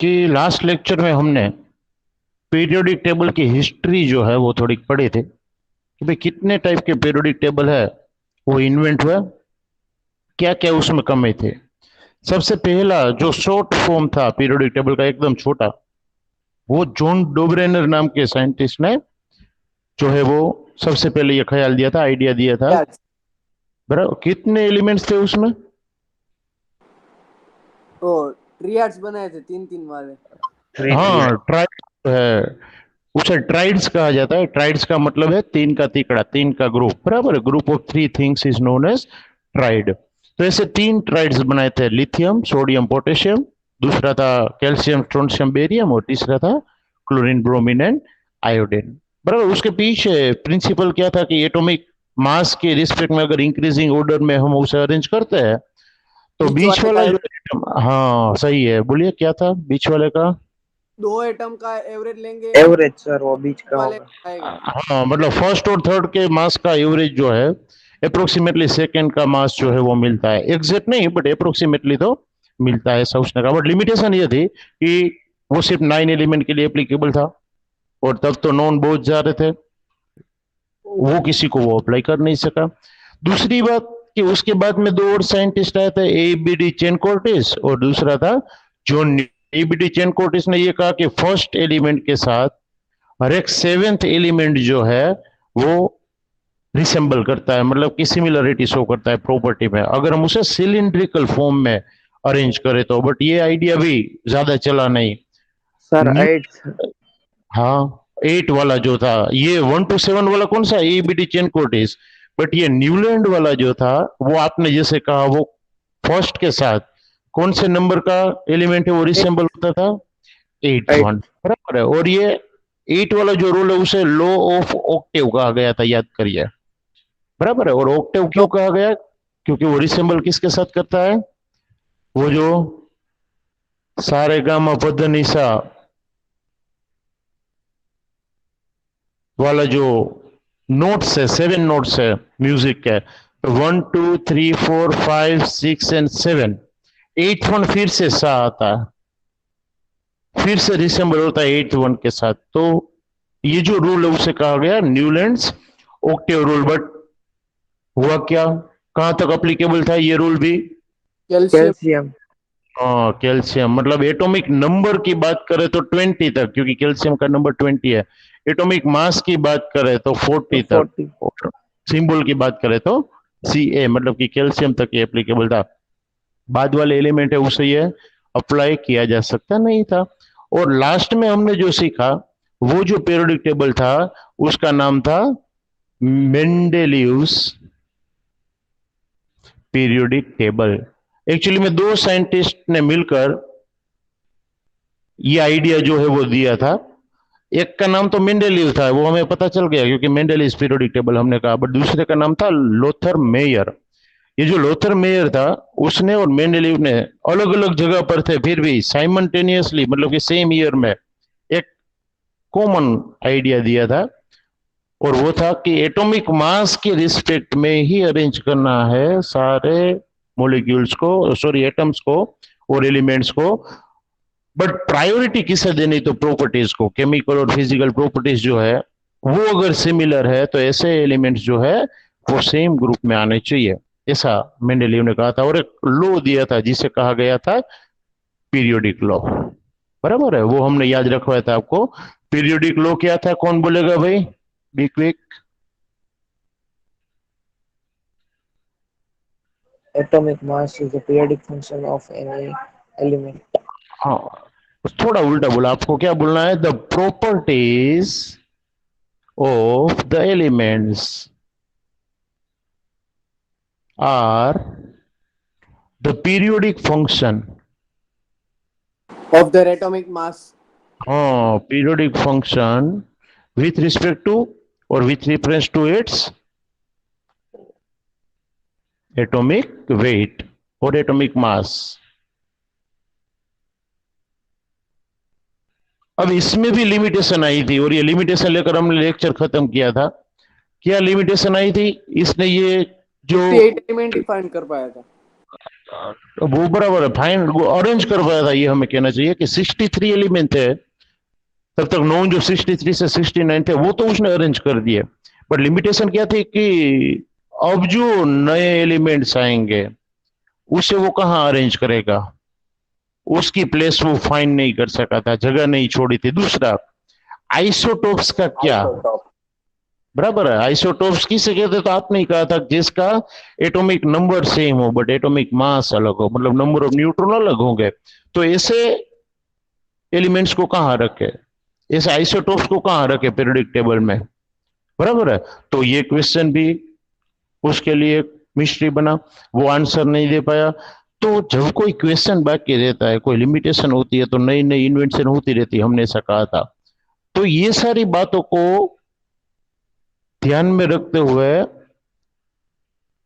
कि last lecture में हमने पीरियोडिक टेबल की हिस्ट्री जो है वो थोड़ी पढ़ी थी कि भाई कितने टाइप के पीरियोडिक टेबल है, वो इन्वेंट हुआ, क्या क्या उसमें कमी थी। सबसे पहला जो शॉर्ट फॉर्म था पीरियोडिक टेबल का एकदम छोटा, वो जॉन डोब्रेनर नाम के साइंटिस्ट ने जो है वो सबसे पहले ये ख्याल दिया था, आइडिया दिया था। यार बराबर, कितने एलिमेंट्स थे उसमें? वो ट्रियाड्स बनाए थे तीन तीन वाले। थ्री थ्री हाँ, ट्राइड है, उसे ट्राइड्स कहा जाता है। ट्राइड्स का मतलब है तीन का तिकड़ा, तीन का ग्रुप, बराबर। Group of three things is known as triad. तो ऐसे तीन ट्राइड्स बनाए थे, लिथियम, सोडियम, पोटेशियम। दूसरा था कैल्शियम, स्ट्रोंशियम, बेरियम। और तीसरा था क्लोरीन, ब्रोमीन एंड आयोडीन। बराबर, उसके पीछे प्रिंसिपल क्या था कि एटॉमिक मास के रिस्पेक्ट में अगर इंक्रीजिंग ऑर्डर में हम उसे अरेंज करते हैं तो बीच बीच वाले वाला का जो एटम, हाँ सही है, बोलिए क्या था बीच वाले का? दो एटम का एवरेज लेंगे, एवरेज सर, वो बीच का वाले होगा। का आएगा। हाँ, मतलब फर्स्ट और थर्ड के मास का एवरेज जो है अप्रोक्सीमेटली सेकंड का मास जो है वो मिलता है। एग्जैक्ट नहीं बट अप्रोक्सीमेटली तो मिलता है, ऐसा उसने कहा। बट लिमिटेशन ये थी कि वो सिर्फ 9 एलिमेंट के लिए एप्लीकेबल था, और तब तो नॉन बहुत जा रहे थे, वो किसी को वो अप्लाई कर नहीं सका। दूसरी बात कि उसके बाद में दो और साइंटिस्ट आए थे, एबीडी चेन कोर्टिस और दूसरा था जॉन। एबीडी चेन कोर्टिस ने ये कहा कि फर्स्ट एलिमेंट के साथ हर एक सेवेंथ एलिमेंट जो है वो रिसेंबल करता है, मतलब कि सिमिलरिटी शो करता है प्रॉपर्टी में, अगर हम उसे सिलिंड्रिकल फॉर्म में अरेंज करें तो। बट ये आइडिया भी ज्यादा चला नहीं। Sir new, 8। हाँ, 8 वाला जो था, ये 1 to 7 वाला कौन सा, एबीडी चेन कोर्टिस। बट ये न्यूलैंड वाला जो था, वो आपने जैसे कहा, वो फर्स्ट के साथ कौन से नंबर का एलिमेंट है वो रिसेंबल होता था? 8 8। 1, बराबर है। और ये 8 वाला जो रूल है उसे लॉ ऑफ ऑक्टेव कहा गया था, याद करिए, बराबर है। और ऑक्टेव क्यों कहा गया? क्योंकि वो रिसेंबल किसके साथ करता है? वो जो सारे गामा पद निशा वाला जो नोट्स है, 7 नोट्स है म्यूजिक के, तो 1 2 3 4 5 6 एंड 7, 8th 1 फिर से सा आता है, फिर से रिसेंबल होता है 8th 1 के साथ। तो ये जो रूल है उसे कहा गया न्यूलैंड्स ऑक्टेव रूल। बट हुआ क्या, कहां तक अप्लीकेबल था ये रूल भी? कैल्शियम। कैल्शियम। हाँ, कैल्शियम, मतलब एटॉमिक नंबर की बात करें तो 20 तक, क्योंकि कैल्शियम का नंबर 20 है। एटॉमिक मास की बात करें तो तो 40 तक। 40। सिंबल की बात करें तो Ca, मतलब कि कैल्शियम तक ये एप्लीकेबल था। बाद वाले एलिमेंट है उसे ये अप्लाई किया जा सकता नहीं था। और लास्ट में हमने जो सीखा, वो जो पीरियोडिक टेबल था उसका नाम था मेंडेलियस पीरियोडिक टेबल। एक्चुअली में दो साइंटिस्ट ने मिलकर ये आइडिया जो है वो दिया था। एक का नाम तो मेंडेलीव था, वो हमें पता चल गया क्योंकि मेंडेलीव पीरियोडिक टेबल हमने कहा। बट दूसरे का नाम था लोथर मेयर। ये जो लोथर मेयर था, उसने और मेंडेलीव ने अलग अलग जगह पर थे, फिर भी साइमल्टेनियसली, मतलब कि सेम ईयर में एक कॉमन आइडिया दिया था। और वो था कि एटॉमिक मास के रिस्पेक्ट में ही अरेंज करना है सारे मॉलिक्यूल्स को, सॉरी एटम्स को और एलिमेंट्स को। बट प्रायोरिटी किसे देनी, तो प्रॉपर्टीज को, केमिकल और फिजिकल प्रॉपर्टीज जो है वो अगर सिमिलर है तो ऐसे एलिमेंट्स जो है वो सेम ग्रुप में आने चाहिए, ऐसा मेंडेलीव ने कहा था। और एक लॉ दिया था जिसे कहा गया था पीरियोडिक लॉ, बराबर है, वो हमने याद रखवाया था आपको। पीरियोडिक लॉ क्या था, कौन बोलेगा भाई, be quick? Atomic mass is the periodic function of any element. हाँ, थोड़ा उल्टा बोला, आपको क्या बोलना है, the properties of the elements are the periodic function. Of the atomic mass. हाँ, periodic function with respect to और with reference to its atomic weight और एटॉमिक मास। अब इसमें भी लिमिटेशन आई थी, और ये लिमिटेशन लेकर हमने लेक्चर खत्म किया था। क्या लिमिटेशन आई थी? इसने ये जो 58 एलिमेंट ही फाइंड कर पाया था। वो बराबर है, फाइन अरेंज कर पाया था, ये हमें कहना चाहिए कि 63 एलिमेंट थे तब तक, नॉन जो 63 से 69 थे वो तो उसने अरेंज कर दिए, बट लिमिटेशन क्या थी कि अब जो नए एलिमेंट्स आएंगे उसे वो कहाँ अरेंज करेगा, उसकी प्लेस वो फाइंड नहीं कर सका था, जगह नहीं छोड़ी थी। दूसरा, आइसोटोप्स का क्या, बराबर है, आइसोटोप्स किसे कहते हैं, तो आपने ही कहा था जिसका एटॉमिक नंबर सेम हो बट एटॉमिक मास अलग हो, मतलब नंबर ऑफ न्यूट्रॉन अलग होंगे। तो ऐसे एलिमेंट्स को कहाँ रखे, ऐसे आइसोटोप्स को कहाँ रखे पीरियोडिक टेबल में, बराबर है। तो ये क्वेश्चन भी उसके लिए मिस्ट्री बना, वो आंसर नहीं दे पाया। तो जब कोई क्वेश्चन बाकी रहता है, कोई लिमिटेशन होती है, तो नई नई इन्वेंशन होती रहती है, हमने ऐसा कहा था। तो ये सारी बातों को ध्यान में रखते हुए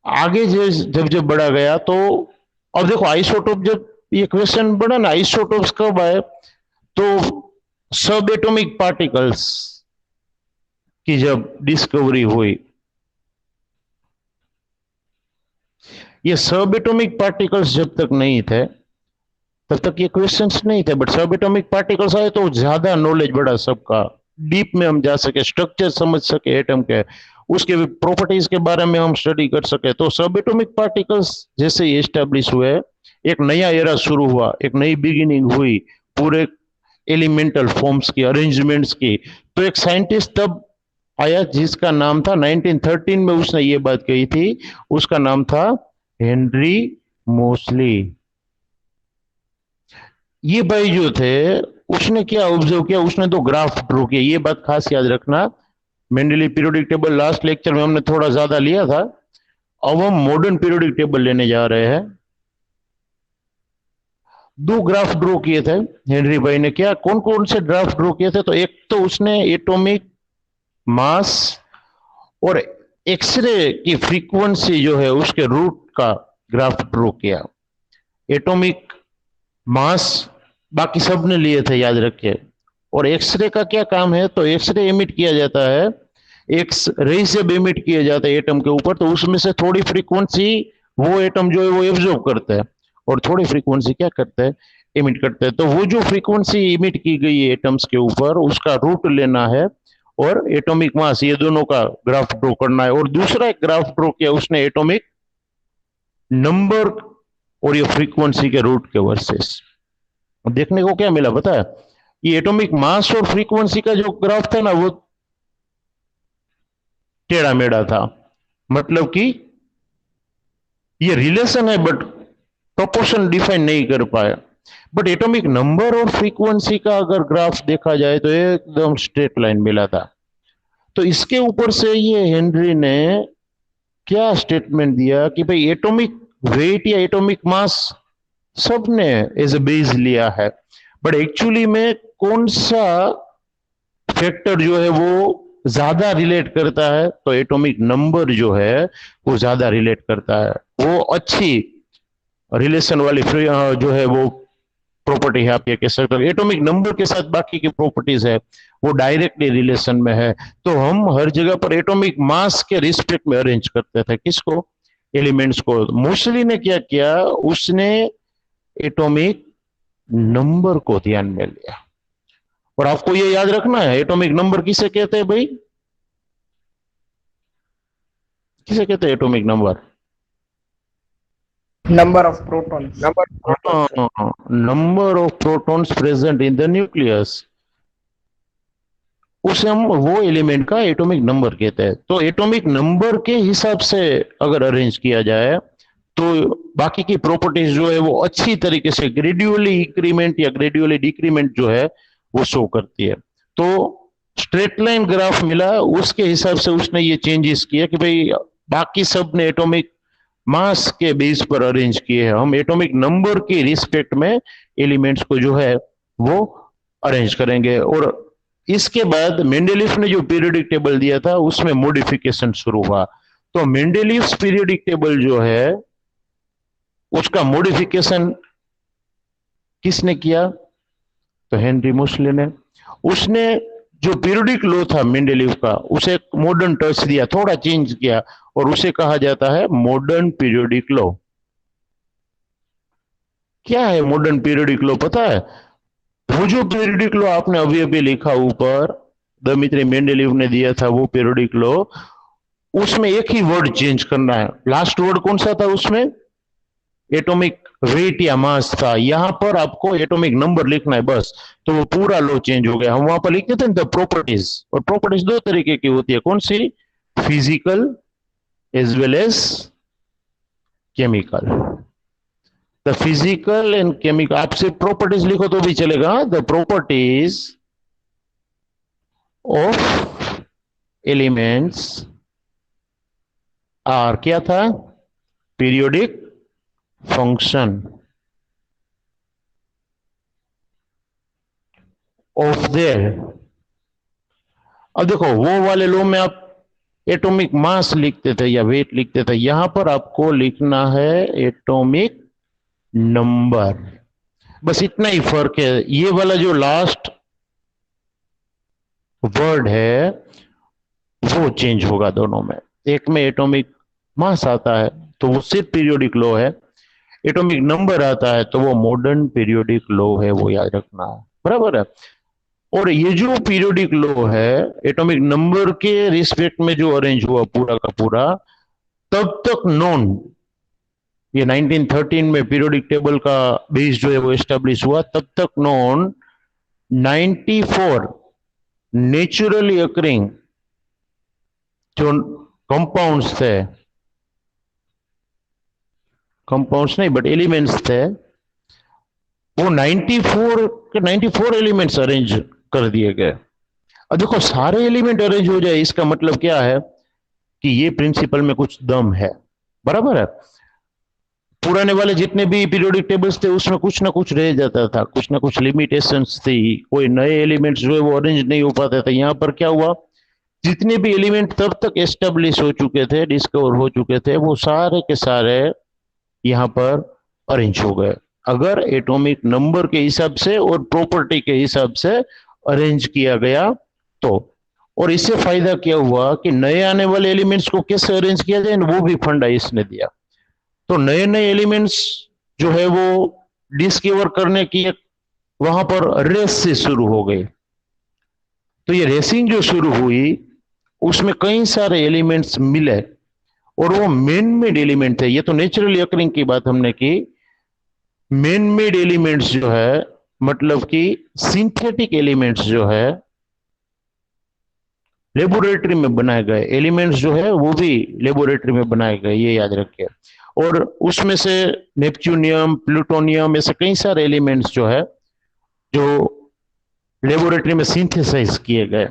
आगे जब जब बढ़ा गया, तो अब देखो आइसोटोप, जब ये क्वेश्चन बढ़ा ना, आइसोटोप्स कब आए, तो सब एटॉमिक पार्टिकल्स की जब डिस्कवरी हुई, ये सब एटॉमिक पार्टिकल्स जब तक नहीं थे तब तक ये क्वेश्चंस नहीं थे, बट सब एटॉमिक पार्टिकल्स आए तो ज्यादा नॉलेज बढ़ा सबका, डीप में हम जा सके, स्ट्रक्चर समझ सके एटम के, उसके प्रॉपर्टीज के बारे में हम स्टडी कर सके। तो सब एटॉमिक पार्टिकल्स जैसे ही एस्टेब्लिश हुए, एक नया एरा शुरू हुआ, एक नई बिगिनिंग हुई पूरे एलिमेंटल फॉर्म्स की, अरेंजमेंट्स की। तो एक साइंटिस्ट तब आया जिसका नाम था, 1913 में उसने ये बात कही थी, उसका नाम था हेनरी मोसली। ये भाई जो थे, उसने क्या ऑब्जर्व किया, उसने तो ग्राफ ड्रॉ किया, ये बात खास याद रखना। Mendeleev periodic table last lecture में हमने थोड़ा ज्यादा लिया था, अब हम मॉडर्न पीरियोडिक टेबल लेने जा रहे हैं। दो ग्राफ ड्रॉ किए थे हेनरी भाई ने, क्या कौन कौन से ग्राफ ड्रॉ किए थे, तो एक तो उसने एटॉमिक मास और एक्सरे की फ्रीक्वेंसी जो है उसके रूट का ग्राफ ड्रॉ किया। एटॉमिक मास बाकी सब ने लिए थे, याद रखिए। और एक्सरे का क्या काम है, तो एक्सरे इमिट किया जाता है, एक्स रे जब इमिट किया जाता है एटम के ऊपर, तो उसमें से थोड़ी फ्रीक्वेंसी वो एटम जो है वो एब्जॉर्ब करता है, और थोड़ी फ्रीक्वेंसी क्या करता है, इमिट करता है। तो वो जो फ्रीक्वेंसी इमिट की गई है एटम्स के ऊपर, उसका रूट लेना है और एटॉमिक मास, ये दोनों का ग्राफ ड्रॉ करना है। और दूसरा एक ग्राफ ड्रॉ किया उसने एटॉमिक नंबर और ये फ्रीक्वेंसी के रूट के वर्सेस। देखने को क्या मिला पता है, ये एटॉमिक मास और फ्रीक्वेंसी का जो ग्राफ था ना, वो टेढ़ा मेढ़ा था, मतलब कि ये रिलेशन है बट प्रोपोर्शन डिफाइन नहीं कर पाए। बट एटॉमिक नंबर और फ्रीक्वेंसी का अगर ग्राफ देखा जाए तो एकदम स्ट्रेट लाइन मिला था। तो इसके ऊपर से ये हेनरी ने क्या स्टेटमेंट दिया कि भाई एटॉमिक वेट या एटॉमिक मास सबने एज ए बेस लिया है, बट एक्चुअली में कौन सा फैक्टर जो है वो ज्यादा रिलेट करता है, तो एटॉमिक नंबर जो है वो ज्यादा रिलेट करता है। वो अच्छी रिलेशन वाली जो है वो प्रॉपर्टी है, आप ये कह सकते हो। एटॉमिक नंबर के साथ बाकी की प्रॉपर्टीज है वो डायरेक्टली रिलेशन में है। तो हम हर जगह पर एटॉमिक मास के रिस्पेक्ट में अरेंज करते थे, किसको, एलिमेंट्स को। मोस्टली ने क्या किया, उसने एटॉमिक नंबर को ध्यान में लिया। और आपको ये याद रखना है, एटॉमिक नंबर किसे कहते हैं भाई, किसे कहते हैं atomic number, Number of protons. Number of protons present in the nucleus, उसे हम वो एलिमेंट का एटॉमिक नंबर कहते हैं। तो एटॉमिक नंबर के हिसाब से अगर अरेंज किया जाए तो बाकी की प्रॉपर्टीज जो है वो अच्छी तरीके से ग्रेजुअली इंक्रीमेंट या ग्रेजुअली डिक्रीमेंट जो है वो शो करती है। तो स्ट्रेट लाइन ग्राफ मिला, उसके हिसाब से उसने ये चेंजेस किया कि भाई बाकी सब ने एटॉमिक मास के बेस पर अरेंज किए हैं, हम एटॉमिक नंबर के रिस्पेक्ट में एलिमेंट्स को जो है वो अरेंज करेंगे। और इसके बाद मेंडेलिफ ने जो पीरियोडिक टेबल दिया था उसमें मॉडिफिकेशन शुरू हुआ। तो मेंडेलिव पीरियोडिक टेबल जो है उसका मॉडिफिकेशन किसने किया, तो हेनरी मोसले ने। उसने जो पीरियोडिक लॉ था मेंडेलिव का, उसे एक मॉडर्न टच दिया, थोड़ा चेंज किया, और उसे कहा जाता है मॉडर्न पीरियोडिक लॉ। क्या है मॉडर्न पीरियोडिक लॉ पता है? वो जो पीरियोडिक लॉ आपने अभी अभी लिखा ऊपर, दमित्री मेंडेलीव ने दिया था वो पीरियोडिक लॉ, उसमें एक ही वर्ड चेंज करना है। लास्ट वर्ड कौन सा था उसमें? एटॉमिक वेट या मास था। यहां पर आपको एटॉमिक नंबर लिखना है बस, तो वो पूरा लॉ चेंज हो गया। हम वहां पर लिखते थे ना प्रॉपर्टीज, और प्रॉपर्टीज दो तरीके की होती है, कौन सी? Physical as well as chemical. The physical and chemical, आप सिर्फ प्रॉपर्टीज लिखो तो भी चलेगा। The properties of elements are, क्या था? Periodic function of their. अब देखो वो वाले लॉ में आप एटॉमिक मास लिखते थे या वेट लिखते थे, यहां पर आपको लिखना है एटॉमिक नंबर। बस इतना ही फर्क है। ये वाला जो लास्ट वर्ड है वो चेंज होगा दोनों में। एक में एटॉमिक मास आता है तो वो सिर्फ पीरियोडिक लॉ है, एटॉमिक नंबर आता है तो वो मॉडर्न पीरियोडिक लॉ है, वो याद रखना है, बराबर है। और ये जो पीरियोडिक लॉ है एटॉमिक नंबर के रिस्पेक्ट में जो अरेंज हुआ पूरा का पूरा, तब तक नॉन, ये 1913 में पीरियोडिक टेबल का बेस जो है वो एस्टेब्लिश हुआ, तब तक नॉन 94 नेचुरली अकरिंग जो कंपाउंड्स थे, कंपाउंड्स नहीं बट एलिमेंट्स थे, वो 94 के 94 एलिमेंट्स अरेंज कर दिए गए। अब देखो सारे एलिमेंट अरेंज हो जाए इसका मतलब क्या है कि ये प्रिंसिपल में कुछ दम है, बराबर है। पुराने वाले जितने भी पीरियोडिक टेबल्स थे उसमें कुछ ना कुछ रह जाता था, कुछ ना कुछ लिमिटेशंस थी, कोई नए एलिमेंट्स जो है वो अरेंज नहीं हो पाते थे। यहां पर क्या हुआ, जितने भी एलिमेंट तब तक एस्टेब्लिश हो चुके थे, डिस्कवर हो चुके थे, वो सारे के सारे यहां पर अरेंज हो गए, अगर एटॉमिक नंबर के हिसाब से और प्रॉपर्टी के हिसाब से अरेंज किया गया तो। और इससे फायदा क्या हुआ कि नए आने वाले एलिमेंट्स को कैसे अरेंज किया जाए वो भी फंडा इसने दिया। तो नए नए एलिमेंट्स जो है वो डिस्कवर करने की एक वहां पर रेस से शुरू हो गई। तो ये रेसिंग जो शुरू हुई उसमें कई सारे एलिमेंट्स मिले, और वो मेन मेड एलिमेंट थे। ये तो नेचुरली अकरिंग की बात हमने की, मेन मेड एलिमेंट्स जो है मतलब कि सिंथेटिक एलिमेंट्स जो है लेबोरेटरी में बनाए गए एलिमेंट्स जो है वो भी लेबोरेटरी में बनाए गए, ये याद रखिए। और उसमें से नेपच्यूनियम, प्लूटोनियम, ऐसे कई सारे एलिमेंट्स जो है जो लेबोरेटरी में सिंथेसाइज किए गए,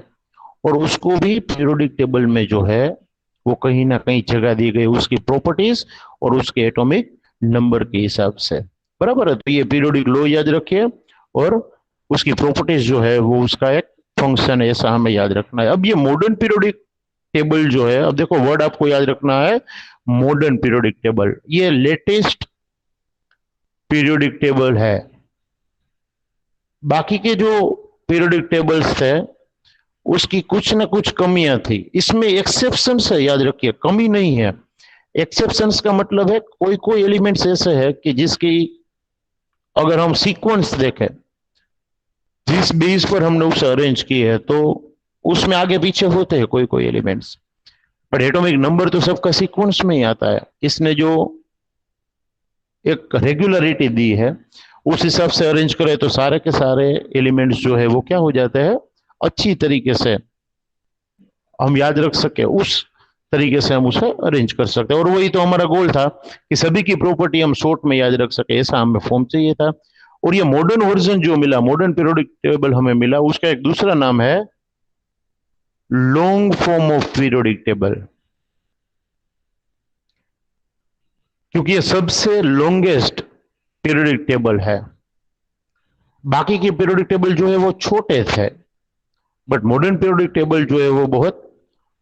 और उसको भी पीरियोडिक टेबल में जो है वो कहीं ना कहीं जगह दी गई उसकी प्रॉपर्टीज और उसके एटॉमिक नंबर के हिसाब से, बराबर है। तो ये पीरियोडिक लॉ याद रखिए, और उसकी प्रॉपर्टीज जो है वो उसका एक फंक्शन है, ऐसा हमें याद रखना है। अब ये मॉडर्न पीरियोडिक टेबल जो है, अब देखो वर्ड आपको याद रखना है मॉडर्न पीरियोडिक टेबल, ये लेटेस्ट पीरियोडिक टेबल है। बाकी के जो पीरियोडिक टेबल्स थे उसकी कुछ ना कुछ कमियां थी, इसमें एक्सेप्शन है, याद रखिए, कमी नहीं है। एक्सेप्शंस का मतलब है कोई कोई एलिमेंट्स ऐसे है कि जिसकी अगर हम सीक्वेंस देखें, जिस बेस पर हमने उसे अरेंज की है, तो उसमें आगे पीछे होते हैं कोई कोई एलिमेंट्स, पर एटॉमिक नंबर तो सबका सीक्वेंस में ही आता है। इसने जो एक रेगुलरिटी दी है उस हिसाब से अरेंज करें तो सारे के सारे एलिमेंट्स जो है वो क्या हो जाते हैं, अच्छी तरीके से हम याद रख सके, उस तरीके से हम उसे अरेंज कर सकते हैं। और वही तो हमारा गोल था कि सभी की प्रॉपर्टी हम शॉर्ट में याद रख सके, ऐसा हमें फॉर्म चाहिए था। और ये मॉडर्न वर्जन जो मिला, मॉडर्न पीरियोडिक टेबल हमें मिला, उसका एक दूसरा नाम है long form of periodic table, क्योंकि ये सबसे लॉन्गेस्ट पीरियोडिक टेबल है। बाकी के पीरियोडिक टेबल जो है वो छोटे थे, बट मॉडर्न पीरियोडिक टेबल जो है वो बहुत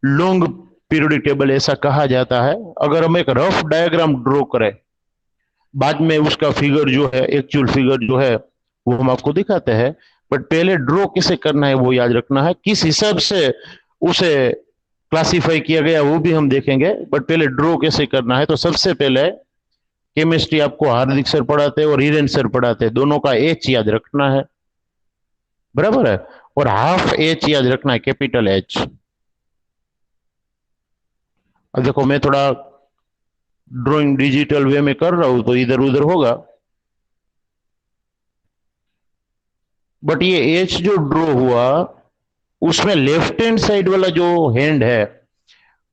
लॉन्ग पीरियोडिक टेबल ऐसा कहा जाता है। अगर हम एक रफ डायग्राम ड्रॉ करें, बाद में उसका फिगर जो है, एक्चुअल फिगर जो है वो हम आपको दिखाते हैं, बट पहले ड्रॉ कैसे करना है वो याद रखना है, किस हिसाब से उसे क्लासिफाई किया गया वो भी हम देखेंगे, बट पहले ड्रॉ कैसे करना है। तो सबसे पहले केमिस्ट्री आपको हार्दिक सर पढ़ाते हैं और हिरेन सर पढ़ाते हैं, दोनों का एच याद रखना है, बराबर है। और हाफ एच याद रखना है, कैपिटल एच। अब देखो मैं थोड़ा ड्राइंग डिजिटल वे में कर रहा हूं तो इधर उधर होगा, बट ये एच जो ड्रॉ हुआ उसमें लेफ्ट हैंड साइड वाला जो हैंड है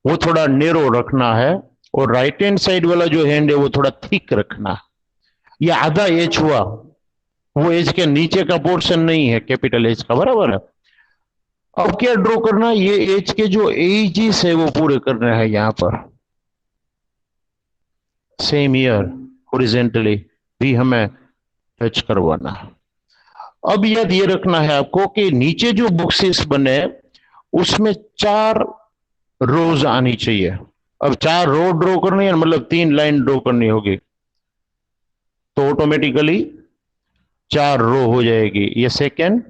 वो थोड़ा नेरो रखना है, और राइट हैंड साइड वाला जो हैंड है वो थोड़ा थिक रखना है। ये आधा एच हुआ, वो एच के नीचे का पोर्शन नहीं है कैपिटल एच का, बराबर है। अब क्या ड्रॉ करना है, ये एच के जो एजेस है वो पूरे करने हैं यहां पर। सेम ईयर हॉरिजेंटली भी हमें टच करवाना है। अब याद ये रखना है आपको कि नीचे जो बॉक्सेस बने उसमें 4 रोज आनी चाहिए। अब 4 रो ड्रॉ करनी है, मतलब 3 लाइन ड्रॉ करनी होगी, तो ऑटोमेटिकली 4 रो हो जाएगी। ये सेकेंड,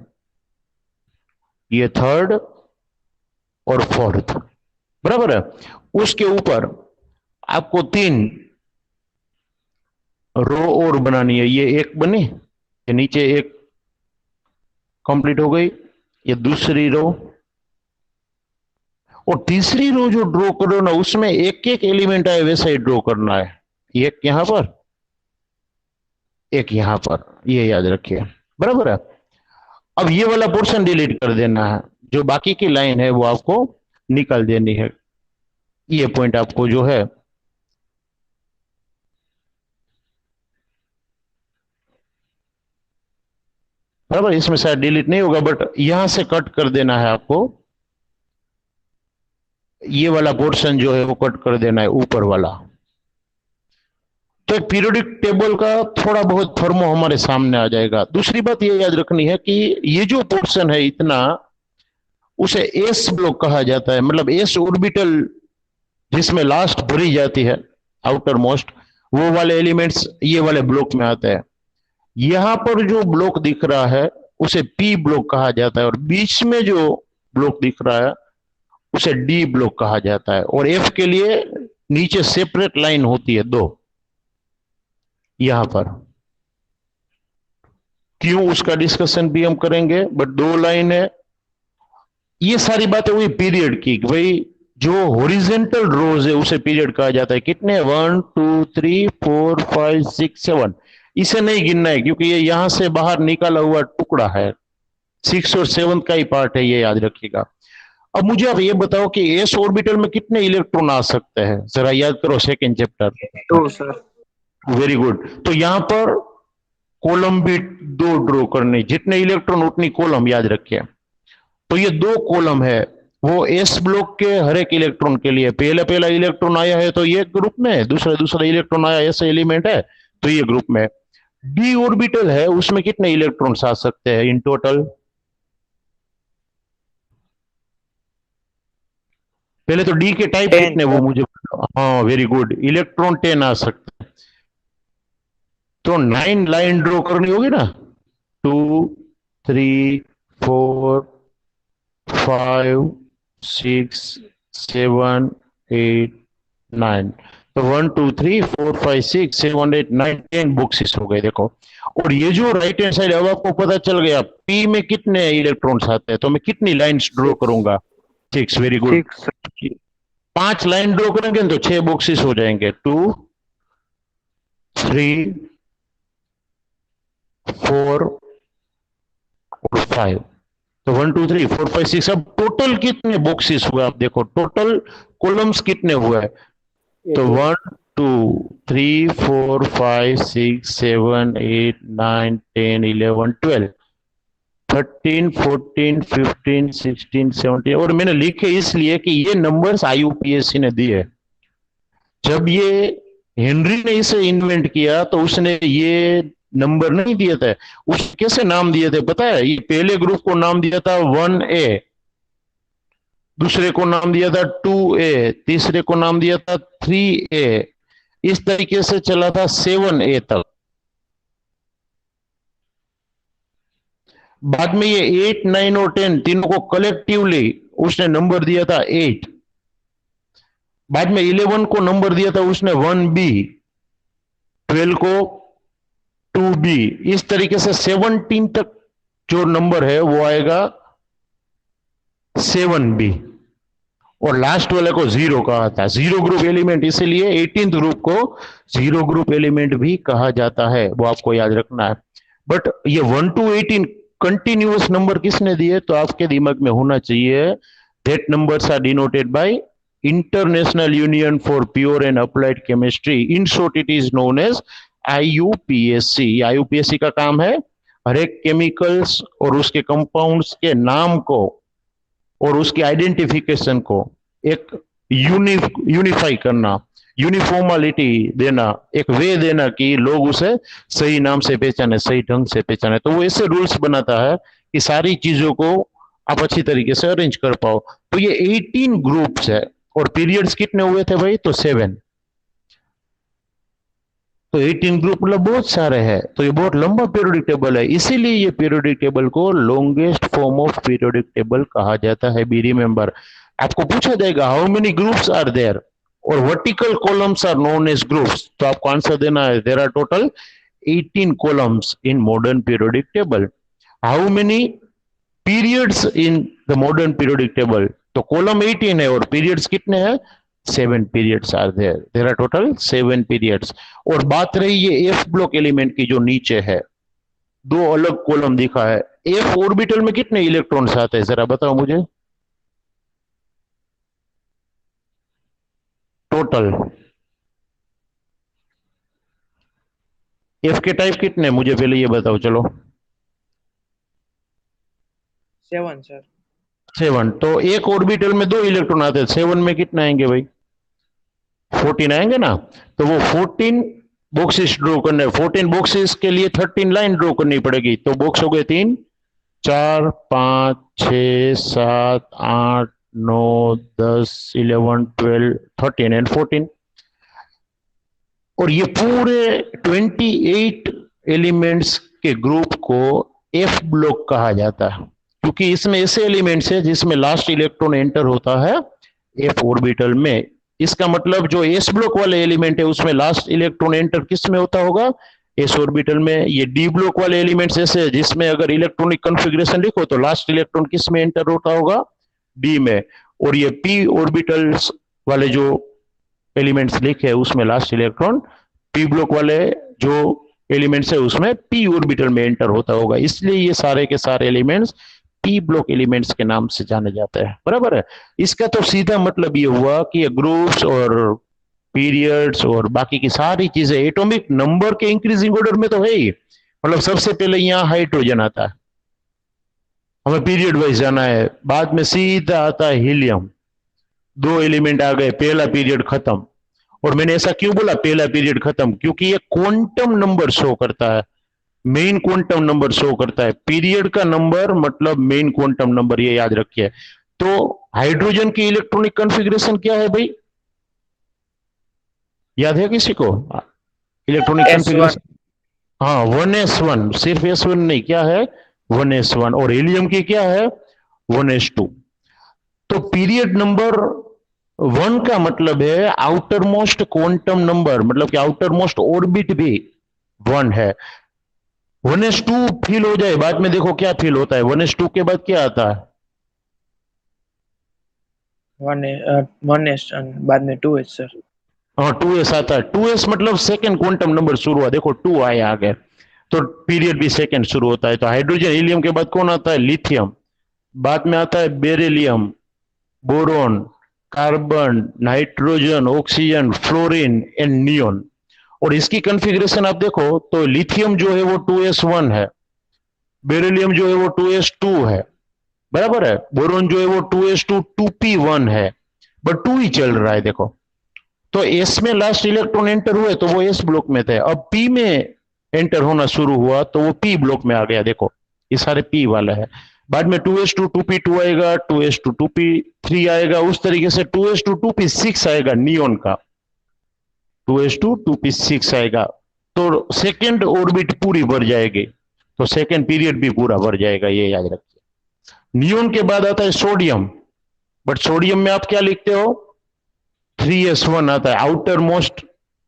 ये थर्ड और फोर्थ, बराबर है। उसके ऊपर आपको 3 रो और बनानी है। ये एक बनी, ये नीचे एक कंप्लीट हो गई, ये दूसरी रो, और तीसरी रो जो ड्रॉ करो ना उसमें एक एक एलिमेंट आए वैसा ही ड्रॉ करना है। एक यहां पर, एक यहां पर, ये याद रखिए, बराबर है। अब ये वाला पोर्शन डिलीट कर देना है, जो बाकी की लाइन है वो आपको निकाल देनी है। ये पॉइंट आपको जो है बराबर, इसमें शायद डिलीट नहीं होगा, बट यहां से कट कर देना है आपको। ये वाला पोर्शन जो है वो कट कर देना है, ऊपर वाला। तो पीरियोडिक टेबल का थोड़ा बहुत फॉर्मो हमारे सामने आ जाएगा। दूसरी बात ये याद रखनी है कि ये जो पोर्शन है इतना, उसे एस ब्लॉक कहा जाता है, मतलब एस ऑर्बिटल जिसमें लास्ट भरी जाती है आउटर मोस्ट, वो वाले एलिमेंट्स ये वाले ब्लॉक में आते हैं। यहां पर जो ब्लॉक दिख रहा है उसे पी ब्लॉक कहा जाता है, और बीच में जो ब्लॉक दिख रहा है उसे डी ब्लॉक कहा जाता है। और एफ के लिए नीचे सेपरेट लाइन होती है 2, यहां पर। क्यों, उसका डिस्कशन भी हम करेंगे, बट 2 लाइन है। ये सारी बातें हुई पीरियड की, कि भाई जो हॉरिजेंटल रोज है उसे पीरियड कहा जाता है। कितने, 1 2 3 4 5 6 7, इसे नहीं गिनना है क्योंकि ये यहां से बाहर निकाला हुआ टुकड़ा है, 6 और 7 का ही पार्ट है, ये याद रखिएगा। अब मुझे आप ये बताओ कि एस ऑर्बिटल में कितने इलेक्ट्रॉन आ सकते हैं, जरा याद करो, second chapter. 2 sir. Very good. तो यहां पर कॉलम भी 2 ड्रॉ करने, जितने इलेक्ट्रॉन उतनी कॉलम, याद रखिए। तो ये 2 कॉलम है, वो एस ब्लॉक के हर एक इलेक्ट्रॉन के लिए। पहला पहला इलेक्ट्रॉन आया है तो ये ग्रुप में, दूसरा दूसरा इलेक्ट्रॉन आया, ऐसे एलिमेंट है तो ये ग्रुप में। डी ऑर्बिटल है, उसमें कितने इलेक्ट्रॉन्स आ सकते हैं इन टोटल? पहले तो डी के टाइप 10 कितने वो मुझे, हाँ वेरी गुड, इलेक्ट्रॉन 10 आ सकते हैं। तो 9 लाइन ड्रॉ करनी होगी ना, 2 3 4 5 6 7 8 9। तो 1 2 3 4 5 6 7 8 9 10 बॉक्सेस हो गए, देखो। और ये जो राइट हैंड साइड, अब आपको पता चल गया पी में कितने इलेक्ट्रॉन्स आते हैं, तो मैं कितनी लाइंस ड्रॉ करूंगा? 6, वेरी गुड। 5 लाइन ड्रॉ करेंगे तो 6 बॉक्सेस हो जाएंगे, 2 3 4 और 5। तो 1 2 3 4 5 6, अब टोटल कितने बॉक्सेस हुए आप देखो, टोटल कॉलम्स कितने हुए? तो 1 2 3 4 5 6 7 8 9 10 11 12 13 14 15 16 17। और मैंने लिखे इसलिए कि ये नंबर्स आईयूपीएससी ने दिए। जब ये हेनरी ने इसे इन्वेंट किया तो उसने ये नंबर नहीं दिए थे। उस कैसे नाम दिए थे पता है? ये पहले ग्रुप को नाम दिया था 1A, दूसरे को नाम दिया था 2A, तीसरे को नाम दिया था 3A, इस तरीके से चला था 7A तक। बाद में ये 8 9 और 10 तीनों को कलेक्टिवली उसने नंबर दिया था 8। बाद में 11 को नंबर दिया था उसने 1B, 12 को 2b, इस तरीके से 17 तक जो नंबर है वो आएगा 7b, और लास्ट वाले को जीरो कहा था, जीरो ग्रुप एलिमेंट, इसीलिए 18th ग्रुप को जीरो ग्रुप एलिमेंट भी कहा जाता है, वो आपको याद रखना है। बट ये 1 to 18 कंटिन्यूअस नंबर किसने दिए, तो आपके दिमाग में होना चाहिए that numbers are denoted by International Union for Pure and Applied Chemistry, in short it is known as IUPAC। IUPAC का काम है हर एक केमिकल्स और उसके कंपाउंड्स के नाम को और उसकी आइडेंटिफिकेशन को एक यूनिफाई करना, यूनिफॉर्मालिटी देना, एक वे देना कि लोग उसे सही नाम से पहचाने, सही ढंग से पहचाने। तो वो ऐसे रूल्स बनाता है कि सारी चीजों को आप अच्छी तरीके से अरेंज कर पाओ। तो ये 18 ग्रुप्स है, और पीरियड्स कितने हुए थे भाई, तो 7। तो 18 ग्रुप मतलब बहुत सारे हैं, तो ये बहुत लंबा पीरियोडिक टेबल है, इसीलिए ये पीरियोडिक टेबल को longest form of periodic table कहा जाता है। बी रिमेंबर, आपको पूछा जाएगा how many groups are there, और vertical columns are known as groups, तो आपको आंसर देना है there are total 18 columns in modern periodic table. How many periods in the modern periodic table, तो कॉलम 18 है और पीरियड्स कितने हैं, 7 periods are there. There are total 7 periods. और बात रही ये F ब्लॉक एलिमेंट की, जो नीचे है, दो अलग कॉलम दिखा है। F ऑर्बिटल में कितने इलेक्ट्रॉन्स आते हैं, जरा बताओ मुझे टोटल। F के टाइप कितने, मुझे पहले ये बताओ चलो। 7 सर। 7। तो एक ऑर्बिटल में 2 इलेक्ट्रॉन आते हैं, 7 में कितने आएंगे भाई, 14 आएंगे ना। तो वो 14 बॉक्सेस ड्रॉ करने, 14 बॉक्सेस के लिए 13 लाइन ड्रॉ करनी पड़ेगी। तो बॉक्स हो गए 3, 4, 5, 6, 7, 8, 9, 10, 11, 12, 13 एंड 14। और ये पूरे 28 एलिमेंट्स के ग्रुप को F ब्लॉक कहा जाता है, क्योंकि इसमें ऐसे एलिमेंट्स है जिसमें लास्ट इलेक्ट्रॉन एंटर होता है F ऑर्बिटल में। इसका मतलब जो S ब्लॉक वाले एलिमेंट है उसमें लास्ट इलेक्ट्रॉन एंटर किस में होता होगा, S ऑर्बिटल में। ये D ब्लॉक वाले एलिमेंट्स ऐसे है जिसमें अगर इलेक्ट्रॉनिक कॉन्फ़िगरेशन लिखो तो लास्ट इलेक्ट्रॉन किस में एंटर होता होगा, D में। और ये P ऑर्बिटल्स वाले जो एलिमेंट्स लिखे उसमें लास्ट इलेक्ट्रॉन P ब्लॉक वाले जो एलिमेंट्स है उसमें P ऑर्बिटल में एंटर होता होगा, इसलिए ये सारे के सारे एलिमेंट्स P ब्लॉक एलिमेंट्स के नाम से जाने जाते हैं, बराबर है। इसका तो सीधा मतलब ये हुआ कि ग्रुप्स और पीरियड्स और बाकी की सारी चीजें एटॉमिक नंबर के इंक्रीजिंग ऑर्डर में तो है ही। मतलब सबसे पहले यहाँ हाइड्रोजन आता है, हमें पीरियड वाइज जाना है, बाद में सीधा आता है हीलियम, 2 एलिमेंट आ गए, पहला पीरियड खत्म। और मैंने ऐसा क्यों बोला पहला पीरियड खत्म, क्योंकि ये क्वांटम नंबर शो करता है, मेन क्वांटम नंबर शो करता है। पीरियड का नंबर मतलब मेन क्वांटम नंबर, ये याद रखिए। तो हाइड्रोजन की इलेक्ट्रॉनिक कॉन्फ़िगरेशन क्या है भाई, याद है किसी को इलेक्ट्रॉनिक कॉन्फ़िगरेशन? हाँ 1s1, सिर्फ s1 नहीं, क्या है 1s1। और हीलियम की क्या है 1s2। तो पीरियड नंबर 1 का मतलब है आउटर मोस्ट क्वांटम नंबर, मतलब कि आउटर मोस्ट ऑर्बिट भी 1 है। 1s2 फील हो जाए, बाद में देखो क्या फील होता है, 1s2 के बाद क्या आता है, 1s बाद में 2s सर। हाँ 2s आता है। 2s मतलब सेकंड क्वांटम नंबर शुरू हुआ, देखो 2 आया आगे, तो पीरियड भी सेकंड शुरू होता है। तो हाइड्रोजन हीलियम के बाद कौन आता है, लिथियम, बाद में आता है beryllium, boron, carbon, nitrogen, oxygen, fluorine and neon. और इसकी कॉन्फ़िगरेशन आप देखो तो लिथियम जो है वो 2s1 है, बेरिलियम जो है वो 2s2 है, बराबर है। बोरॉन जो है वो 2s2 2p1 है, बट 2 ही चल रहा है देखो। तो s में लास्ट इलेक्ट्रॉन एंटर हुए तो वो s ब्लॉक में थे, अब p में एंटर होना शुरू हुआ तो वो p ब्लॉक में आ गया, देखो ये सारे p वाला है। बाद में 2s2 2p2 आएगा, 2s2 2p3 आएगा, उस तरीके से 2s2 2p6 आएगा नियोन का, 2s2 2p6 आएगा। तो सेकेंड ऑर्बिट पूरी भर जाएगी, तो सेकेंड पीरियड भी पूरा भर जाएगा, ये याद रखिए। नियोन के बाद आता है सोडियम, बट सोडियम में आप क्या लिखते हो 3s1 आता है, आउटर मोस्ट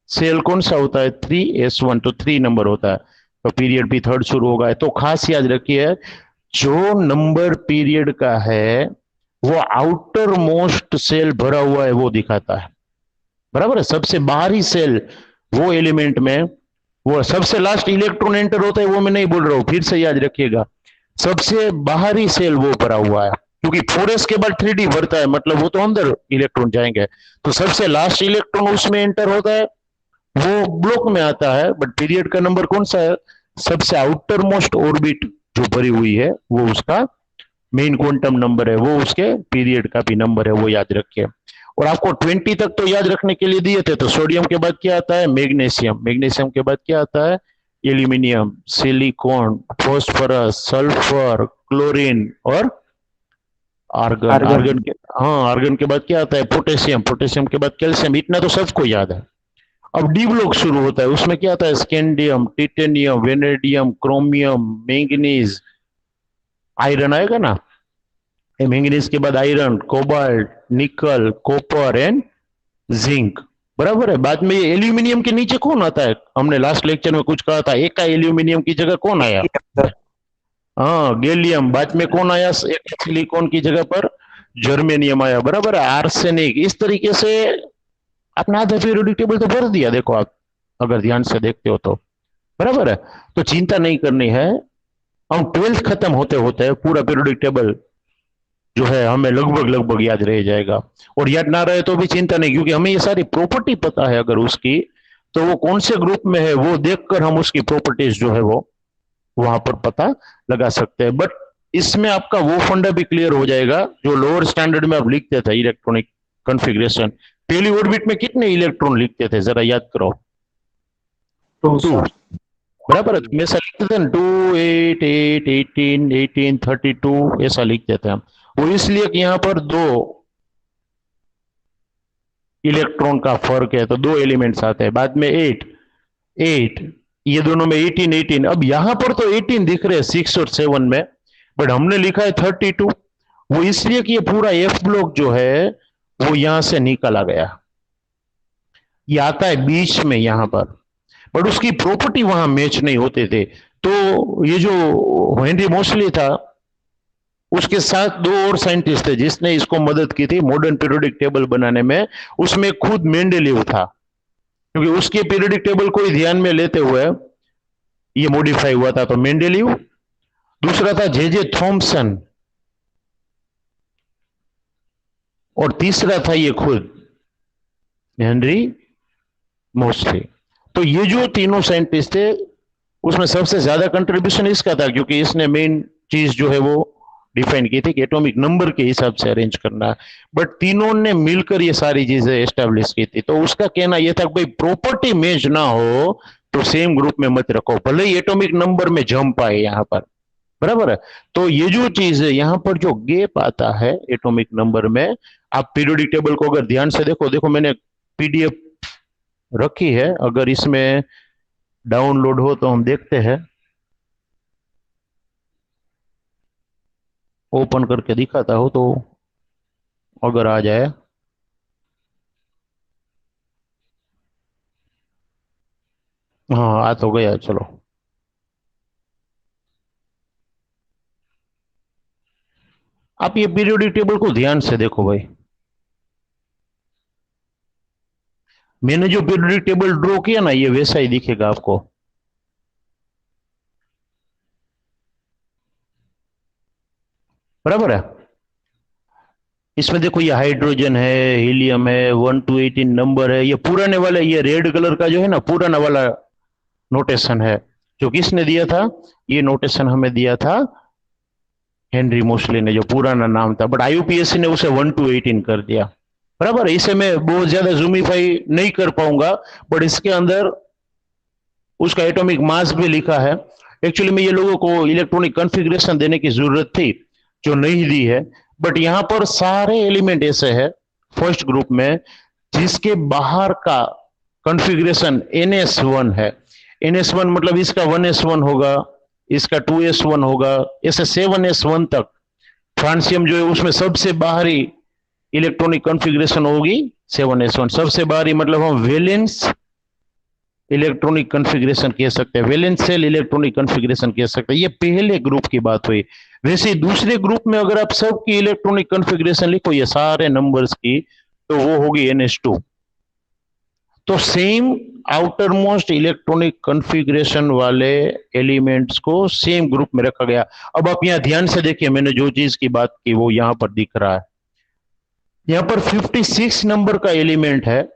सेल कौन सा होता है? 3s1, तो 3 नंबर होता है, तो पीरियड भी थर्ड शुरू होगा। तो खास याद रखिए, जो नंबर पीरियड का है वो आउटर मोस्ट सेल भरा हुआ है वो दिखाता है, बराबर है। सबसे बाहरी सेल वो एलिमेंट में, वो सबसे लास्ट इलेक्ट्रॉन एंटर होता है वो मैं नहीं बोल रहा हूं, फिर से याद रखिएगा, सबसे बाहरी सेल वो भरा हुआ है, क्योंकि 4s के बाद 3d भरता है, मतलब वो तो अंदर इलेक्ट्रॉन जाएंगे, तो सबसे लास्ट इलेक्ट्रॉन उसमें एंटर होता है, वो ब्लॉक में आता है। बट पीरियड का नंबर कौन सा है? सबसे आउटर मोस्ट ऑर्बिट जो भरी हुई है वो उसका मेन क्वांटम नंबर है, वो उसके पीरियड का भी नंबर है, वो याद रखिए। और आपको 20 तक तो याद रखने के लिए दिए थे, तो सोडियम के बाद क्या आता है? मैग्नीशियम। मैग्नीशियम के बाद क्या आता है? Aluminium, silicon, phosphorus, sulphur, chlorine और आर्गन। आर्गन के, हाँ, आर्गन के बाद क्या आता है? पोटेशियम। पोटेशियम के बाद कैल्शियम। इतना तो सबको याद है। अब डी ब्लॉक शुरू होता है, उसमें क्या आता है? Scandium, titanium, vanadium, chromium, manganese, iron आएगा ना, मैंगनीज के बाद आयरन, कोबाल्ट, निकल, कॉपर एंड जिंक, बराबर है। बाद में ये एल्यूमिनियम के नीचे कौन आता है? हमने लास्ट लेक्चर में कुछ कहा था, एका एल्यूमिनियम की जगह कौन आया? हाँ, गैलियम। बाद में कौन आया? सिलिकॉन की जगह पर जर्मेनियम आया, बराबर है। आर्सेनिक। इस तरीके से आपने आधा पीरियोडिक टेबल तो भर दिया, देखो आप अगर ध्यान से देखते हो तो, बराबर है। तो चिंता नहीं करनी है, हम 12th खत्म होते होते पूरा पीरियोडिक टेबल जो है हमें लगभग लगभग याद रह जाएगा। और याद ना रहे तो भी चिंता नहीं, क्योंकि हमें ये सारी प्रॉपर्टी पता है अगर उसकी, तो वो कौन से ग्रुप में है वो देखकर हम उसकी प्रॉपर्टीज जो है वो वहां पर पता लगा सकते हैं। बट इसमें आपका वो फंडा भी क्लियर हो जाएगा जो लोअर स्टैंडर्ड में आप लिखते थे, इलेक्ट्रॉनिक कॉन्फ़िगरेशन। पहली ऑर्बिट में कितने इलेक्ट्रॉन लिखते थे, जरा याद करो? 2, बराबर है। तो ऐसा लिखते थे ना, 2, 8, 8, 18, 18, 32, ऐसा लिखते थे हम। वो इसलिए कि यहां पर 2 इलेक्ट्रॉन का फर्क है, तो 2 एलिमेंट्स आते हैं। बाद में 8, 8, ये दोनों में 18, 18। अब यहां पर तो 18 दिख रहे हैं 6 और 7 में, बट हमने लिखा है 32। वो इसलिए कि ये पूरा एफ ब्लॉक जो है वो यहां से निकाला गया, ये आता है बीच में यहां पर, बट उसकी प्रॉपर्टी वहां मैच नहीं होते थे। तो ये जो हेनरी मोसले था, उसके साथ 2 और साइंटिस्ट थे जिसने इसको मदद की थी मॉडर्न पीरियोडिक टेबल बनाने में। उसमें खुद मेंडेलीव था, क्योंकि उसके पीरियोडिक टेबल को ही ध्यान में लेते हुए ये मॉडिफाई हुआ था। तो मेंडेलीव, दूसरा था जे थॉमसन, और तीसरा था ये खुद हेनरी मोसले। तो ये जो तीनों साइंटिस्ट थे उसमें सबसे ज्यादा कंट्रीब्यूशन इसका था, क्योंकि इसने मेन चीज जो है वो डिफाइन की थी कि एटॉमिक नंबर के हिसाब से अरेंज करना है। बट तीनों ने मिलकर ये सारी चीजें एस्टेब्लिश की थी। तो उसका कहना यह था कि भाई प्रॉपर्टी मैच ना हो तो सेम ग्रुप में मत रखो, भले ही एटॉमिक नंबर में जंप आए यहां पर, बराबर है। तो ये जो चीज है यहां पर जो गैप आता है एटॉमिक नंबर में, आप पीरियोडिक टेबल को अगर ध्यान से देखो, देखो मैंने पीडीएफ रखी है, अगर इसमें डाउनलोड हो तो हम देखते हैं, ओपन करके दिखाता हो तो अगर आ जाए। हाँ, आ तो गया, चलो। आप ये पीरियोडिक टेबल को ध्यान से देखो भाई, मैंने जो पीरियोडिक टेबल ड्रॉ किया ना ये वैसा ही दिखेगा आपको, बराबर है। इसमें देखो ये हाइड्रोजन है, हीलियम है, 1 to 18 नंबर है, ये पुराने वाला, ये रेड कलर का जो है ना पुराना वाला नोटेशन है। जो किसने दिया था? ये नोटेशन हमें दिया था हेनरी मोसले ने, जो पुराना नाम था, बट आईयूपीएससी ने उसे 1 to 18 कर दिया, बराबर है। इसे मैं बहुत ज्यादा जूमिफाई नहीं कर पाऊंगा, बट इसके अंदर उसका एटॉमिक मास भी लिखा है। एक्चुअली में ये लोगों को इलेक्ट्रॉनिक कॉन्फ़िगरेशन देने की जरूरत थी जो नहीं दी है, बट यहां पर सारे एलिमेंट ऐसे हैं फर्स्ट ग्रुप में जिसके बाहर का कॉन्फ़िगरेशन NS1 है। NS1 मतलब इसका 1s1 होगा, इसका 2s1 होगा, ऐसे 7s1 तक। फ्रांसियम जो है उसमें सबसे बाहरी इलेक्ट्रॉनिक कॉन्फ़िगरेशन होगी 7s1, सबसे बाहरी मतलब हम वैलेंस इलेक्ट्रॉनिक कॉन्फ़िगरेशन कह सकते हैं, वैलेंस शेल इलेक्ट्रॉनिक कॉन्फ़िगरेशन कह सकते हैं। ये पहले ग्रुप की बात हुई। वैसे ही दूसरे ग्रुप में अगर आप सबकी इलेक्ट्रॉनिक कॉन्फ़िगरेशन लिखो ये सारे नंबर्स की, तो वो होगी NH2। तो same outer most electronic configuration वाले एलिमेंट्स को सेम ग्रुप में रखा गया। अब आप यहां ध्यान से देखिए, मैंने जो चीज की बात की वो यहां पर दिख रहा है। यहां पर 56 नंबर का एलिमेंट है,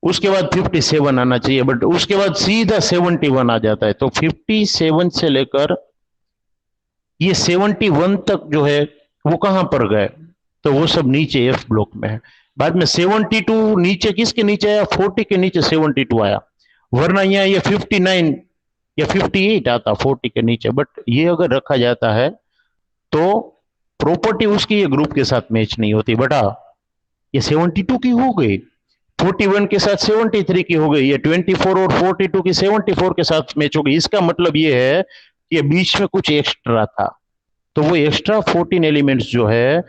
उसके बाद 57 आना चाहिए, बट उसके बाद सीधा 71 आ जाता है। तो 57 से लेकर ये 71 तक जो है वो कहां पर गए, तो वो सब नीचे एफ ब्लॉक में है। बाद में 72 नीचे किसके नीचे आया, 40 के नीचे 72 आया, वरना यहाँ ये 59 या 58 आता 40 के नीचे। बट ये अगर रखा जाता है तो प्रॉपर्टी उसकी ये ग्रुप के साथ मैच नहीं होती। बेटा ये 72 की हो गई, 41 के साथ 73 की हो गई, ये 24 और 42 की 74 के साथ मैच हो गई। इसका मतलब ये है कि ये बीच में कुछ एक्स्ट्रा था, तो वो एक्स्ट्रा 14 एलिमेंट्स जो है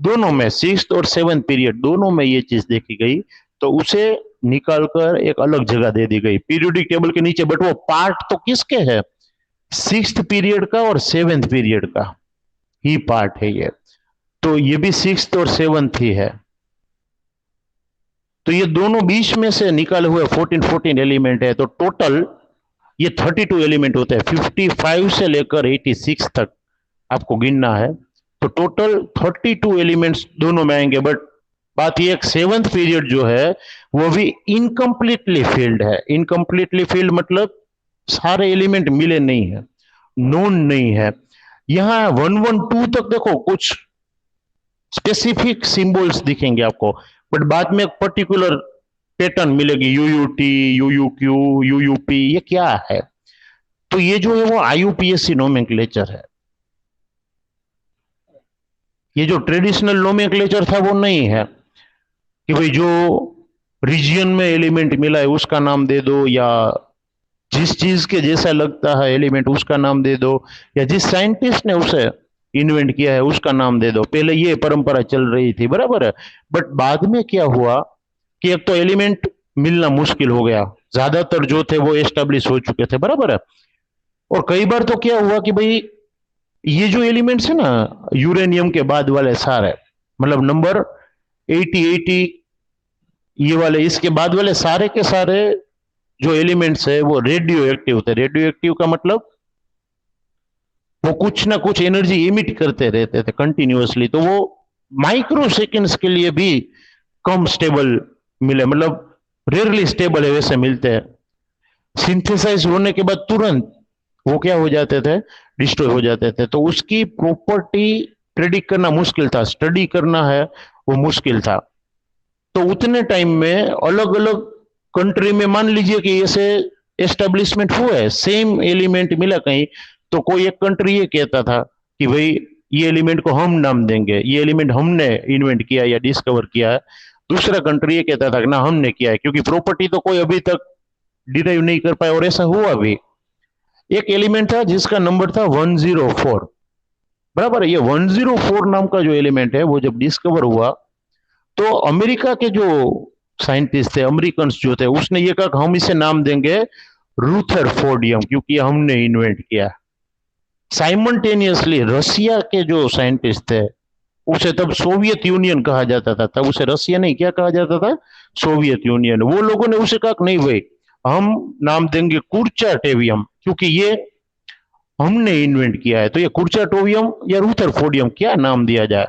दोनों में, 6th और 7th पीरियड दोनों में ये चीज देखी गई, तो उसे निकालकर एक अलग जगह दे दी गई पीरियोडिक टेबल के नीचे। बट वो पार्ट तो किसके है, 6th पीरियड का और 7th पीरियड का ही पार्ट है ये, तो ये भी 6th और 7th ही है। तो ये दोनों बीच में से निकाले हुए 14 एलिमेंट है, तो टोटल ये 32 एलिमेंट होते हैं। 55 से लेकर 86 तक आपको गिनना है, तो टोटल 32 एलिमेंट्स दोनों में आएंगे। बट बात यह 7th पीरियड जो है वो भी इनकम्प्लीटली फील्ड है। इनकम्प्लीटली फील्ड मतलब सारे एलिमेंट मिले नहीं है, नोन नहीं है। यहां 112 तक देखो कुछ स्पेसिफिक सिंबल्स दिखेंगे आपको, बट बाद में एक पर्टिकुलर पैटर्न मिलेगी, यूयूटी, यूयूक्यू, यूयूपी, ये क्या है, तो ये जो है वो IUPAC नोमेनक्लेचर है। ये जो ट्रेडिशनल नोमेनक्लेचर था वो नहीं है कि भाई जो रीजन में एलिमेंट मिला है उसका नाम दे दो, या जिस चीज के जैसा लगता है एलिमेंट उसका नाम दे दो, या जिस साइंटिस्ट ने उसे इन्वेंट किया है उसका नाम दे दो। पहले ये परंपरा चल रही थी, बराबर है। बट बाद में क्या हुआ कि एक तो एलिमेंट मिलना मुश्किल हो गया, ज्यादातर जो थे वो एस्टेब्लिश हो चुके थे, बराबर है। और कई बार तो क्या हुआ कि भाई ये जो एलिमेंट्स है ना यूरेनियम के बाद वाले सारे, मतलब नंबर 80 ये वाले, इसके बाद वाले सारे के सारे जो एलिमेंट्स है वो रेडियो एक्टिव थे। रेडियो एक्टिव का मतलब वो कुछ ना कुछ एनर्जी इमिट करते रहते थे कंटिन्यूअसली, तो वो माइक्रो सेकेंड्स के लिए भी कम स्टेबल मिले, मतलब रेयरली स्टेबल है वैसे मिलते हैं। सिंथेसाइज होने के बाद तुरंत वो क्या हो जाते थे, डिस्ट्रॉय हो जाते थे। तो उसकी प्रॉपर्टी प्रेडिक्ट करना मुश्किल था, स्टडी करना है वो मुश्किल था। तो उतने टाइम में अलग अलग कंट्री में मान लीजिए कि ऐसे एस्टेब्लिशमेंट हुआ है, सेम एलिमेंट मिला कहीं, तो कोई एक कंट्री ये कहता था कि भाई ये एलिमेंट को हम नाम देंगे, ये एलिमेंट हमने इन्वेंट किया या डिस्कवर किया है। दूसरा कंट्री ये कहता था कि ना हमने किया है, क्योंकि प्रॉपर्टी तो कोई अभी तक डिराइव नहीं कर पाया, और ऐसा हुआ भी। एक एलिमेंट था जिसका नंबर था 104, बराबर है। ये 104 नाम का जो एलिमेंट है वो जब डिस्कवर हुआ तो अमेरिका के जो साइंटिस्ट थे, अमेरिकन जो थे, उसने ये कहा कि हम इसे नाम देंगे रूथरफोर्डियम, क्योंकि हमने इन्वेंट किया। साइमल्टेनियसली रसिया के जो साइंटिस्ट थे, उसे तब सोवियत यूनियन कहा जाता था, तब उसे रसिया नहीं क्या कहा जाता था, सोवियत यूनियन। वो लोगों ने उसे कहा नहीं भाई हम नाम देंगे कुर्चाटेवियम, क्योंकि ये हमने इन्वेंट किया है। तो ये कुर्चाटोवियम या रूथरफोर्डियम क्या नाम दिया जाए,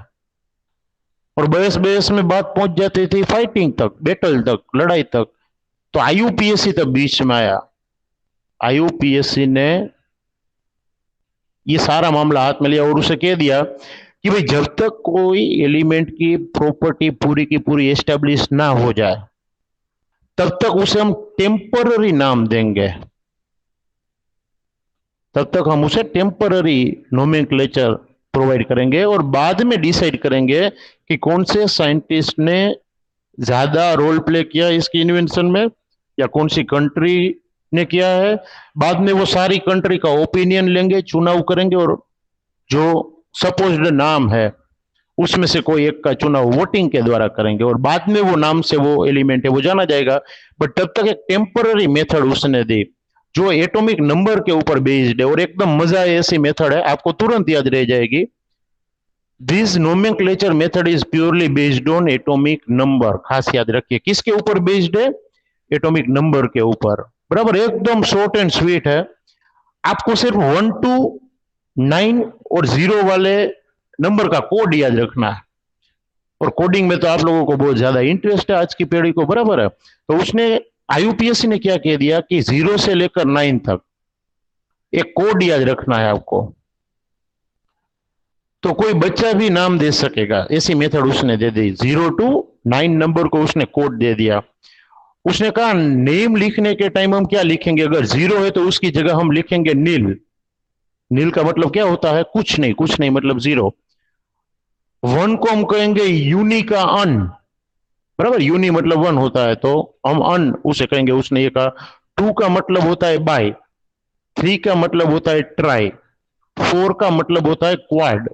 और बहस बहस में बात पहुंच जाती थी फाइटिंग तक, बैटल तक, लड़ाई तक। तो IUPAC तब बीच में आया। IUPAC ने ये सारा मामला हाथ में लिया और उसे कह दिया कि भाई जब तक कोई एलिमेंट की प्रॉपर्टी पूरी की पूरी एस्टेब्लिश ना हो जाए तब तक उसे हम टेम्पररी नाम देंगे, तब तक हम उसे टेम्पररी नोमेनक्लेचर प्रोवाइड करेंगे, और बाद में डिसाइड करेंगे कि कौन से साइंटिस्ट ने ज्यादा रोल प्ले किया इसकी इन्वेंशन में, या कौन सी कंट्री ने किया है। बाद में वो सारी कंट्री का ओपिनियन लेंगे, चुनाव करेंगे, और जो सपोज्ड नाम है उसमें से कोई एक का चुनाव वोटिंग के द्वारा करेंगे और बाद में वो नाम से वो एलिमेंट है वो जाना जाएगा। बट तब तक एक टेम्पररी मेथड उसने दी जो एटॉमिक नंबर के ऊपर बेस्ड है और एकदम मजा ऐसी मेथड है, आपको तुरंत याद रह जाएगी। This nomenclature method is purely based on atomic number. खास याद रखिए किसके ऊपर बेस्ड है? एटॉमिक नंबर के ऊपर। बराबर, एकदम शॉर्ट एंड स्वीट है। आपको सिर्फ 1 to 9 और 0 वाले नंबर का कोड याद रखना है और कोडिंग में तो आप लोगों को बहुत ज्यादा इंटरेस्ट है आज की पीढ़ी को, बराबर है। तो उसने आईयूपीएससी ने क्या कह दिया कि 0 से लेकर 9 तक एक कोड याद रखना है आपको, तो कोई बच्चा भी नाम दे सकेगा, ऐसी मेथड उसने दे दी। 0 to 9 नंबर को उसने कोड दे दिया। उसने कहा नेम लिखने के टाइम हम क्या लिखेंगे, अगर 0 है तो उसकी जगह हम लिखेंगे नील। नील का मतलब क्या होता है? कुछ नहीं, कुछ नहीं मतलब 0। 1 को हम कहेंगे यूनी का अन, बराबर, यूनी मतलब 1 होता है तो हम अन उसे कहेंगे, उसने ये कहा। 2 का मतलब होता है बाय, 3 का मतलब होता है ट्राई, 4 का मतलब होता है क्वाड,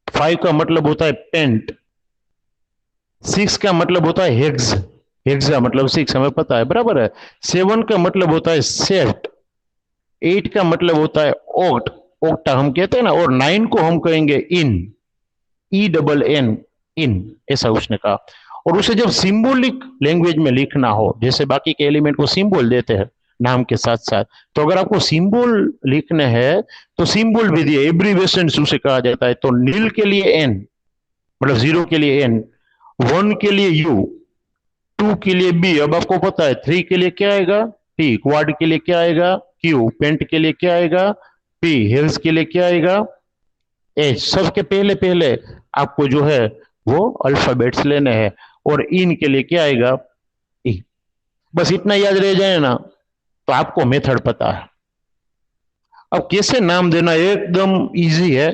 5 का मतलब होता है पेंट, 6 का मतलब होता है हेक्स, हेक्सा मतलब 6 हमें पता है, बराबर है। 7 का मतलब होता है सेट, 8 का मतलब होता है ओक्ट, ओक्टा हम कहते हैं ना, और 9 को हम कहेंगे इन, ENN, इन, ऐसा उसने कहा। और उसे जब सिंबॉलिक लैंग्वेज में लिखना हो, जैसे बाकी के एलिमेंट को सिंबल देते हैं नाम के साथ साथ, तो अगर आपको सिंबल लिखने हैं तो सिंबल भी दिए, एब्रीवेशन उसे कहा जाता है। तो नील के लिए N मतलब 0 के लिए N, 1 के लिए U, 2 के लिए B, अब आपको पता है 3 के लिए क्या आएगा T, क्वाड के लिए क्या आएगा Q, पेंट के लिए क्या आएगा P, हिल्स के लिए क्या आएगा H। सबके पहले पहले आपको जो है वो अल्फाबेट्स लेने हैं और इन के लिए क्या आएगा E। बस इतना याद रह जाए ना तो आपको मेथड पता है। अब कैसे नाम देना एकदम इजी है।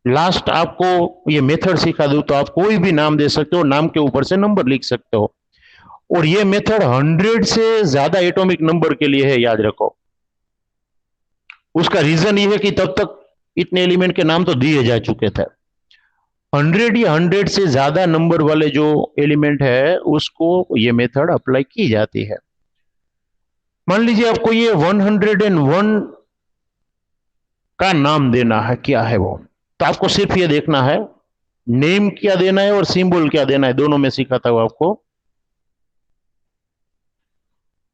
लास्ट आपको ये मेथड सिखा दूं तो आप कोई भी नाम दे सकते हो, नाम के ऊपर से नंबर लिख सकते हो। और ये मेथड 100 से ज्यादा एटॉमिक नंबर के लिए है, याद रखो। उसका रीजन ये है कि तब तक इतने एलिमेंट के नाम तो दिए जा चुके थे। 100 या 100 से ज्यादा नंबर वाले जो एलिमेंट है उसको ये मेथड अप्लाई की जाती है। मान लीजिए आपको ये 101 का नाम देना है, क्या है वो, तो आपको सिर्फ ये देखना है नेम क्या देना है और सिंबल क्या देना है, दोनों में सिखाता हूं आपको।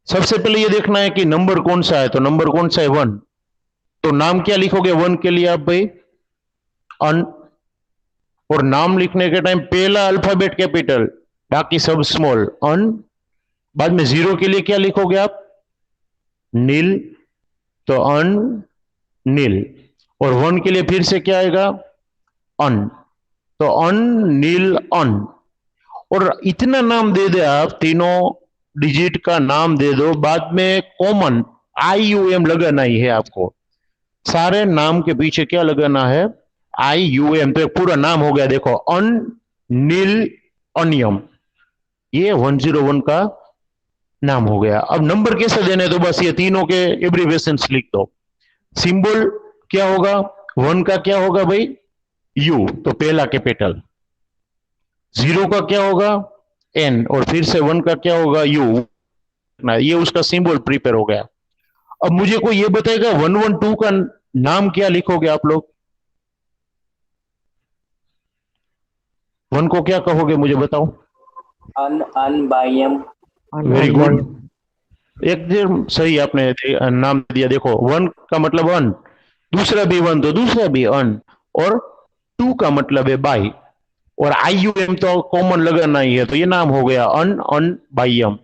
सबसे पहले ये देखना है कि नंबर कौन सा है, तो नंबर कौन सा है 1, तो नाम क्या लिखोगे 1 के लिए आप भाई अन, और नाम लिखने के टाइम पहला अल्फाबेट कैपिटल बाकी सब स्मॉल अन। बाद में 0 के लिए क्या लिखोगे आप नील, तो अन नील, और 1 के लिए फिर से क्या आएगा अन, तो अन नील अन। और इतना नाम दे दे आप, तीनों डिजिट का नाम दे दो, बाद में कॉमन IUM लगाना ही है आपको। सारे नाम के पीछे क्या लगाना है IUM, तो एक पूरा नाम हो गया देखो अन नील अनियम, ये 101 का नाम हो गया। अब नंबर कैसे देने, तो बस ये तीनों के एब्रीविएशंस लिख दो। सिंबल क्या होगा 1 का क्या होगा भाई U, तो पहला कैपिटल। 0 का क्या होगा N, और फिर से 1 का क्या होगा U, ये उसका सिंबल प्रिपेयर हो गया। अब मुझे कोई ये बताएगा 112 का नाम क्या लिखोगे आप लोग, 1 को क्या कहोगे मुझे बताओ। अनबायम। वेरी गुड, एकदम सही आपने नाम दिया। देखो 1 का मतलब अन, दूसरा भी 1 तो दूसरा भी अन, और 2 का मतलब है बाई, और IUM तो कॉमन लगाना ही है, तो ये नाम हो गया अन बायम।